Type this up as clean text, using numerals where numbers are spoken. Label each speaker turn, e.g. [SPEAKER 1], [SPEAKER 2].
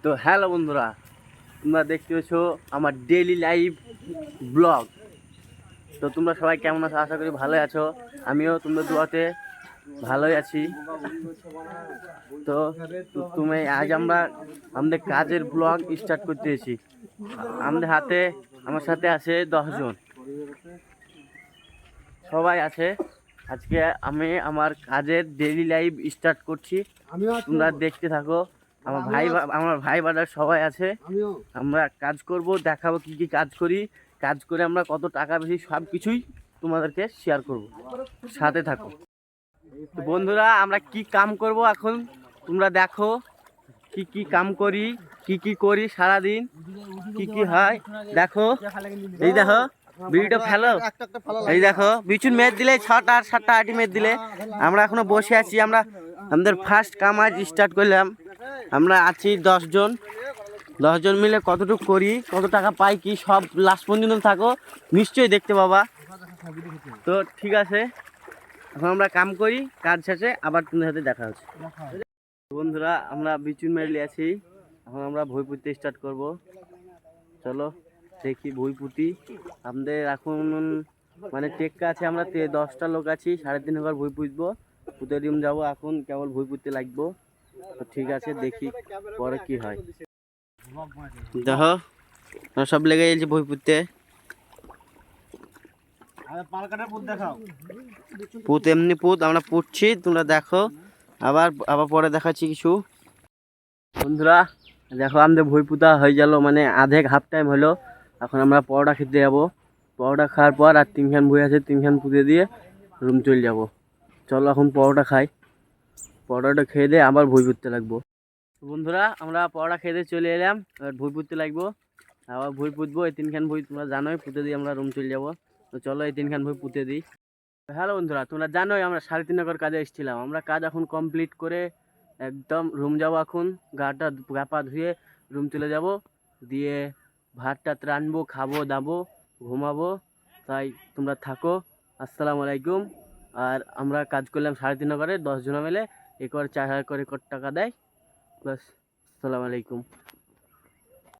[SPEAKER 1] তো হ্যালো বন্ধুরা, তোমরা দেখতে পেয়েছ আমার ডেইলি লাইফ ব্লগ। তো তোমরা সবাই কেমন আছো? আশা করি ভালোই আছো। আমিও তোমরা দুয়াতে ভালোই আছি। তো তুমি আজ আমরা আমাদের কাজের ব্লগ স্টার্ট করতে এসেছি। আমার সাথে আছে 10 জন, সবাই আছে। আজকে আমি আমার কাজের ডেইলি লাইফ স্টার্ট করছি, তোমরা দেখতে থাকো। আমার ভাই বাদার সবাই আছে। আমরা কাজ করব, দেখাবো কি কি কাজ করি, কাজ করে আমরা কত টাকা বেশি সব কিছুই তোমাদেরকে শেয়ার করব, সাথে থাকো। তো বন্ধুরা, আমরা কি কাম করব এখন তোমরা দেখো। কি কি কাম করি, কি কি করি সারাদিন, কি কি হয় দেখো। এই দেখো ভিডিওটা ফেলো। এই দেখো বিচুন মেদ দিলে 6টা 7টা 8টি মেদ দিলে। আমরা এখনো বসে আছি। আমরা আমাদের ফার্স্ট কাম আজ স্টার্ট করলাম। আমরা আছি 10 জন। 10 জন মিলে কতটুকু করি, কত টাকা পাই, কি সব লাস্ট পর্যন্ত থাকো, নিশ্চয়ই দেখতে পাবা। তো ঠিক আছে, এখন আমরা কাম করি, কাজ শেষে আবার তোমাদের সাথে দেখা হচ্ছে। বন্ধুরা, আমরা বিচুন মেরে আছি। এখন আমরা ভই পুঁততে স্টার্ট করব। চলো দেখি ভই পুঁতি। আমাদের এখন মানে টেক্কা আছে, আমরা 10টা লোক আছি। 3.5 ঘর ভই পুঁতবো, পুঁতে ডিম যাবো। এখন কেবল ভই পুঁততে লাগবো। তো ঠিক আছে, দেখি পরে কি হয়। দেখো সব লেগে গেছে ভই পুঁততে। পুঁত এমনি পুঁত, আমরা পুঁতছি, তোমরা দেখো। আবার আবার পরে দেখাচ্ছি কিছু। বন্ধুরা দেখো, আমাদের ভই পুঁতা হয়ে গেল, মানে হাফ টাইম হলো। এখন আমরা পরোটা খেতে যাবো। পরোটা খাওয়ার পর আর 3খান ভই আছে, 3খান পুঁতে দিয়ে রুম চলে যাব। চলো এখন পরোটা খাই। পরোটা খেয়ে দিয়ে আবার ভই পুঁততে লাগবো। বন্ধুরা, আমরা পরোটা খেতে চলে এলাম, এবার ভই পুঁততে লাগবো। আবার ভই পুঁতবো। এই 3খান ভই তোমরা জানোই, পুঁতে দিয়ে আমরা রুম চলে যাবো। তো চলো এই 3খান ভই পুঁতে দিই। হ্যালো বন্ধুরা, তোমরা জানোই আমরা 3.5 কাজে এসেছিলাম। আমরা কাজ এখন কমপ্লিট করে একদম রুম যাব। এখন গা পা ধুয়ে রুম চলে যাব, দিয়ে ভাত টাত রানবো, খাবো দাবো, ঘুমাবো। তাই তোমরা থাকো। আসসালামু আলাইকুম। আর আমরা কাজ করলাম 3.5 10 জন মিলে। 4,000 করে টাকা দেয়। বাস, আসসালামু আলাইকুম।